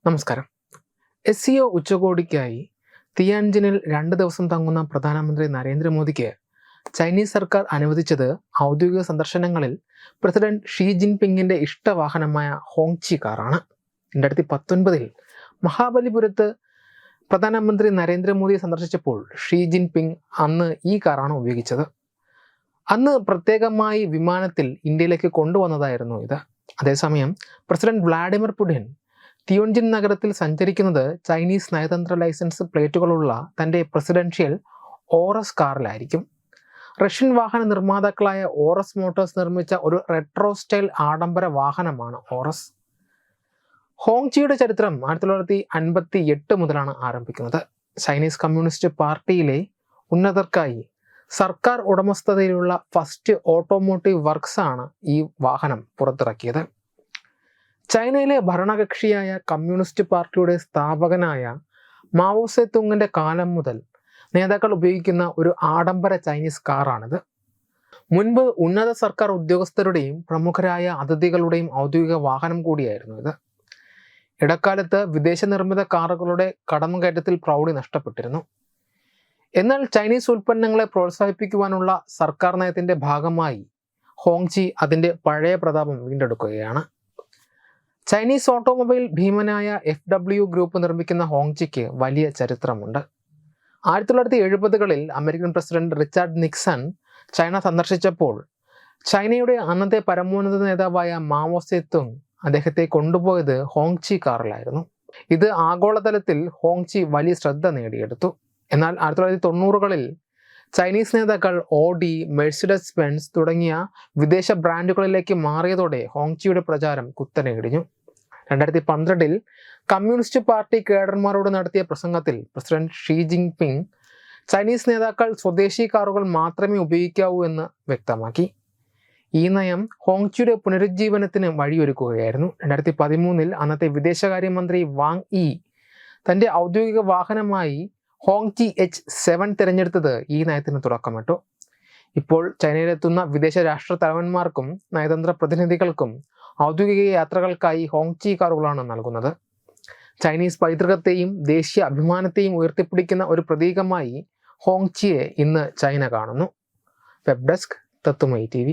നമസ്കാരം. SCO ഉച്ചകോടിക്കായി തിയാൻജിനിൽ 2 ദിവസം തങ്ങുന്ന പ്രധാനമന്ത്രി നരേന്ദ്രമോദിക്ക് ചൈനീസ് സർക്കാർ അനുവദിച്ചത് ഔദ്യോഗിക സന്ദർശനങ്ങളിൽ പ്രസിഡന്റ് ഷീ ജിൻപിങ്ങിന്റെ ഇഷ്ടവാഹനമായ ഹോങ്ചി കാറാണ്. 2019 മഹാബലിപുരത്ത് പ്രധാനമന്ത്രി നരേന്ദ്രമോദിയെ സന്ദർശിച്ചപ്പോൾ ഷീ ജിൻപിങ് അന്ന് ഈ കാറാണ് ഉപയോഗിച്ചത്. അന്ന് പ്രത്യേകമായി വിമാനത്തിൽ ഇന്ത്യയിലേക്ക് കൊണ്ടുവന്നതായിരുന്നു ഇത്. അതേസമയം പ്രസിഡന്റ് വ്ളാഡിമിർ പുടിൻ തിയോൻജിൻ നഗരത്തിൽ സഞ്ചരിക്കുന്നത് ചൈനീസ് നയതന്ത്ര ലൈസൻസ് പ്ലേറ്റുകളുള്ള തൻ്റെ പ്രസിഡൻഷ്യൽ ഓറസ് കാറിലായിരിക്കും. റഷ്യൻ വാഹന നിർമ്മാതാക്കളായ ഓറസ് മോട്ടോഴ്സ് നിർമ്മിച്ച ഒരു റെട്രോ സ്റ്റൈൽ ആഡംബര വാഹനമാണ് ഓറസ്. ഹോങ്ചിയുടെ ചരിത്രം 1958 മുതലാണ് ആരംഭിക്കുന്നത്. ചൈനീസ് കമ്മ്യൂണിസ്റ്റ് പാർട്ടിയിലെ ഉന്നതർക്കായി സർക്കാർ ഉടമസ്ഥതയിലുള്ള ഫസ്റ്റ് ഓട്ടോമോട്ടീവ് വർക്ക്സ് ആണ് ഈ വാഹനം പുറത്തിറക്കിയത്. ചൈനയിലെ ഭരണകക്ഷിയായ കമ്മ്യൂണിസ്റ്റ് പാർട്ടിയുടെ സ്ഥാപകനായ മാവോ സെ തുങ്ങിന്റെ കാലം മുതൽ നേതാക്കൾ ഉപയോഗിക്കുന്ന ഒരു ആഡംബര ചൈനീസ് കാറാണിത്. മുൻപ് ഉന്നത സർക്കാർ ഉദ്യോഗസ്ഥരുടെയും പ്രമുഖരായ അതിഥികളുടെയും ഔദ്യോഗിക വാഹനം കൂടിയായിരുന്നു ഇത്. ഇടക്കാലത്ത് വിദേശ നിർമ്മിത കാറുകളുടെ കടന്നുകയറ്റത്തിൽ പ്രൗഢി നഷ്ടപ്പെട്ടിരുന്നു. എന്നാൽ ചൈനീസ് ഉൽപ്പന്നങ്ങളെ പ്രോത്സാഹിപ്പിക്കുവാനുള്ള സർക്കാർ നയത്തിന്റെ ഭാഗമായി ഹോങ്ചി അതിന്റെ പഴയ പ്രതാപം വീണ്ടെടുക്കുകയാണ്. ചൈനീസ് ഓട്ടോമൊബൈൽ ഭീമനായ FW ഗ്രൂപ്പ് നിർമ്മിക്കുന്ന ഹോങ്ചിക്ക് വലിയ ചരിത്രമുണ്ട്. 1970കളിൽ American president Richard Nixon China സന്ദർശിച്ചപ്പോൾ ചൈനയുടെ അന്നത്തെ പരമോന്നത നേതാവായ മാവോ സെ തുങ് അദ്ദേഹത്തെ കൊണ്ടുപോയത് ഹോങ്ചി കാറിലായിരുന്നു. ഇത് ആഗോളതലത്തിൽ ഹോങ്ചി വലിയ ശ്രദ്ധ നേടിയെടുത്തു. എന്നാൽ 1990കളിൽ ചൈനീസ് നേതാക്കൾ ഓഡി, മെഴ്സിഡസ് ബെൻസ് തുടങ്ങിയ വിദേശ ബ്രാൻഡുകളിലേക്ക് മാറിയതോടെ ഹോങ്ചിയുടെ പ്രചാരം കുത്തനെ ഇടിഞ്ഞു. 2012 കമ്മ്യൂണിസ്റ്റ് പാർട്ടി കേഡർമാരോട് നടത്തിയ പ്രസംഗത്തിൽ പ്രസിഡന്റ് ഷീ ജിൻപിങ് ചൈനീസ് നേതാക്കൾ സ്വദേശി കാറുകൾ മാത്രമേ ഉപയോഗിക്കാവൂ എന്ന് വ്യക്തമാക്കി. ഈ നയം ഹോങ്ചിയുടെ പുനരുജ്ജീവനത്തിന് വഴിയൊരുക്കുകയായിരുന്നു. 2013 അന്നത്തെ വിദേശകാര്യമന്ത്രി വാങ് യി തൻ്റെ ഔദ്യോഗിക വാഹനമായി ഹോങ്ചി H7 തിരഞ്ഞെടുത്തത് ഈ നയത്തിന് തുടക്കമിട്ടു. ഇപ്പോൾ ചൈനയിലെത്തുന്ന വിദേശ രാഷ്ട്ര തലവന്മാർക്കും നയതന്ത്ര പ്രതിനിധികൾക്കും ഔദ്യോഗിക യാത്രകൾക്കായി ഹോങ്ചി കാറുകളാണ് നൽകുന്നത്. ചൈനീസ് പൈതൃകത്തെയും ദേശീയ അഭിമാനത്തെയും ഉയർത്തിപ്പിടിക്കുന്ന ഒരു പ്രതീകമായി ഹോങ്ചിയെ ഇന്ന് ചൈന കാണുന്നു. വെബ് ഡെസ്ക് തത്തുമൈ TV.